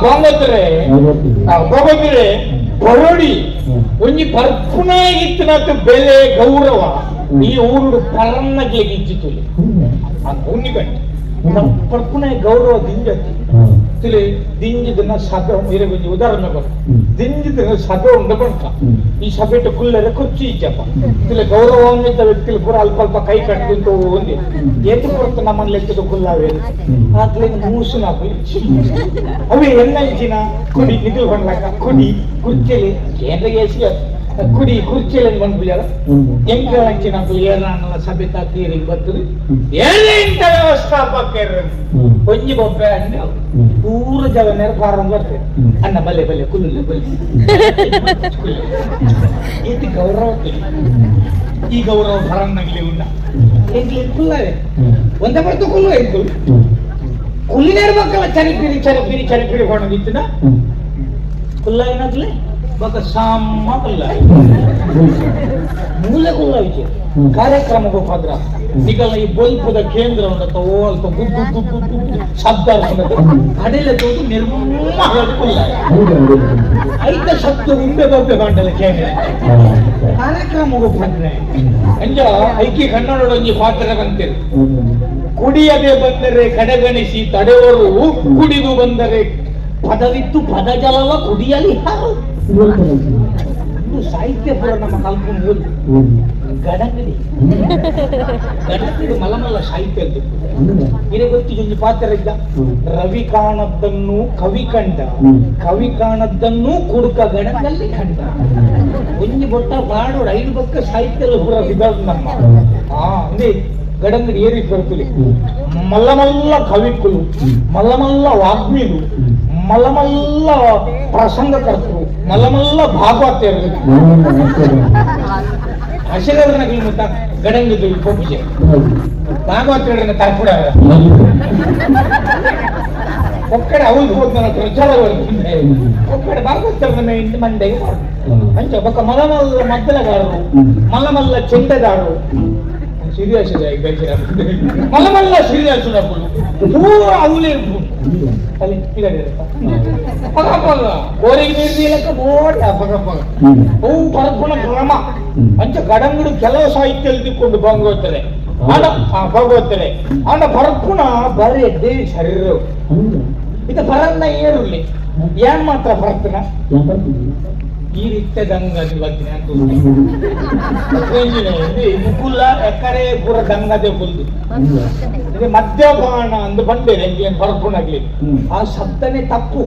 ಬಾಂಗೋತ್ರೆ ಬರೋಡಿ ಒಂಜಿ ಬರ್ಪುನ ಇತ್ತಿನತ್ತು ಬೆಲೆ ಗೌರವ ಈ ಊರು ಪರನ್ನಗೆ ಇಚ್ಚಿತು ಉಣ್ಣಿ ಗಂಟೆ ಬರ್ಪುನ ಗೌರವ ದಿಂಜತಿ ತಿಳಿ ದಿಂಜಿದನ್ನ ಸಭೆ ಇರೇ ಉದಾಹರಣೆ ಬರ ದಿಂಜಿದ ಸಭೆ ಉಂಡಕೊಂಡ ಈ ಸಭೆಟ್ಟು ಕುಲ್ಲರೆ ಕೊಚ್ಚಿ ಇಚ್ಚಪ್ಪ ತಿಳಿ ಗೌರವಾನ್ವಿತ ವ್ಯಕ್ತಿಗಳು ಪೂರ ಅಲ್ಪ ಅಲ್ಪ ಕೈ ಕಟ್ಟಿದ್ದು ಒಂದೇ ಎತ್ತು ಕೊಡ್ತು ನಮ್ಮಲ್ಲಿ ಲೆಕ್ಕದ ಕುಲ್ಲವೇ ಆಗ್ಲೇ ಮೂಸು ನಾಕು ಅವೇ ಎನ್ನಂಚಿನ ಕುಡಿ ನಿಧುಲ್ ಬಂಡ್ಲಾಕ ಕುಡಿ ಕುರ್ಚೆಲಿ ಕೇಂದ್ರಗೆ ಕುಡಿ ಕುರ್ಚಿಯಲ್ಲಿ ಬಂದ್ಬಿಡ್ಯಾರ ಹೆಂಗ ಹಂಚಿನ ಏನಾನಲ್ಲ ಸಭೆ ತೀರಿಗೆ ಬರ್ತದೆ ಇಂಥ ವ್ಯವಸ್ಥಾಪಕ ಒಂಜಿ ಬೊಬ್ಬೆ ಅಂದ್ರೆ ಪೂರ ಜಗನ್ಯಾರ ಪ್ರಾರಂಭ ಬರ್ತದೆ ಅನ್ನ ಬಲ್ಲೆ ಬಲ್ಲೆ ಕುಲ್ಲು ಬಲ್ಲೆ ಇದು ಗೌರವ ಈ ಗೌರವ ಬರನ್ನಾಗಲಿ ಉಂಡ ಎಂಗ್ಲಿ ಕುಲ್ಲವೇ ಒಂದೇ ಬರ್ತು ಕುಲ್ಲು ಎಂಕು ಕುಲ್ಲಿನೇರ ಮಕ್ಕಳ ಚರಿಪಿರಿ ಚರಿಪಿರಿ ಚರಿಪಿರಿ ಹೊಣದಿತ್ತಿನ ಕುಲ್ಲ ಏನಾಗ್ಲಿ ಬಕ ಸಾಮ ಕುಲ್ಲ ಮೂಲ ಕುಲ್ಲ ವಿಷಯ ಕಾರ್ಯಕ್ರಮಕ್ಕೆ ಹೋದ್ರ ನಿಗಲ ಈ ಬಲ್ಪದ ಕೇಂದ್ರ ಅಲ್ಪ ಗುದ್ದು ಗುದ್ದು ಗುದ್ದು ಶಬ್ದ ಅಡೆಲ್ಲ ತೋದು ನಿರ್ಮೂಲ ಕುಲ್ಲ ಐದ ಶಬ್ದ ಉಂಬೆ ಬೊಬ್ಬೆ ಬಂಡಲ ಕೇಂದ್ರ ಕಾರ್ಯಕ್ರಮಕ್ಕೆ ಬಂದ್ರೆ ಅಂಜ ಐಕಿ ಕನ್ನಡೊಂಜಿ ಪಾತ್ರ ಬಂತೇವೆ ಕುಡಿಯದೆ ಬಂದರೆ ಕಡೆಗಣಿಸಿ ತಡೆಯವರು ಕುಡಿದು ಬಂದರೆ ಪದವಿತ್ತು ಪದ ಜಲವ ಕುಡಿಯಲಿ ಸಾಹಿತ್ಯ ಪುರ ನಮ್ಮ ಕಲ್ಪನೆ ಗಡಂಗಡಿ ಗಡಂಗಡಿ ಮಲಮಲ್ಲ ಸಾಹಿತ್ಯ ಅಂತ ಇದೇ ಗೊತ್ತಿಗೆ ಪಾತ್ರ ಇದ್ದ ರವಿ ಕಾಣದ್ದನ್ನು ಕವಿ ಕಂಡ ಕವಿ ಕಾಣದ್ದನ್ನು ಕುಡುಕ ಗಡಂಗಲ್ಲಿ ಕಂಡ ಒಂಜಿ ಬೊಟ್ಟ ಬಾಡೋಡು 5 ಪಕ್ಕ ಸಾಹಿತ್ಯ ಪುರ ವಿಧಾನ ನಮ್ಮ ಅಂದೇ ಗಡಂಗಡಿ ಏರಿ ಬರ್ತದೆ ಮಲ್ಲಮಲ್ಲ ಕವಿಕುಲು ಮಲ್ಲಮಲ್ಲ ವಾಗ್ಮಿಲು ಮಲ್ಲಮಲ್ಲ ಪ್ರಸಂಗಕರ್ತರು ಮಲ್ಲಮಲ್ಲ ಭಾಗವತರು ಹಸಿರವರನಾಗಲಿ ಮತ್ತ ಗಡಂಗದು ಪೊಪ್ಪಿಗೆ ಭಾಗವತರನ್ನ ತಾರ್ಪುಡ ಒಕ್ಕಡೆ ಅವಳು ಹೋದ ಪ್ರಚಾರ ಒಕ್ಕಡೆ ಭಾಗವತರನ್ನ ಇಂದು ಮಂಡೆಗೆ ಅಂಚ ಬೊಕ್ಕ ಮಲ್ಲಮಲ್ಲ ಮದ್ದಲಗಾರರು ಮಲ್ಲಮಲ್ಲ ಚೆಂಡದಾರರು ಸೀರಿಯಸ್ ಮಲ್ಲಮಲ್ಲ ಸೀರಿಯಸ್ ಪೂರ ಅವಲೇ ಕ್ರಮ ಅಂಚ ಗಡಂಗಡು ಕೆಲವು ಸಾಹಿತ್ಯ ತಿಕ್ಕೊಂಡು ಭಾಗವತರೆ ಭಾಗವತರೆ ಆಂಡ ಬರ್ಪುಣ ಬರೀ ಎದ್ದೇ ಶರೀರ ಇದು ಬರನ್ನ ಏರುಳ್ಳಿ ಏನ್ ಮಾತ್ರ ಬರ್ತನ ಈ ರೀತಿಯ ಗಂಗ ಮುಕುಲ ಎಕಡೆ ಪೂರ ಗಂಗದೆ ಬಂದು ಮದ್ಯಪಾನ ಅಂದು ಬಂದೆ ಬರ್ಪುಣಾಗ್ಲಿ ಆ ಶಬ್ದನೇ ತಪ್ಪು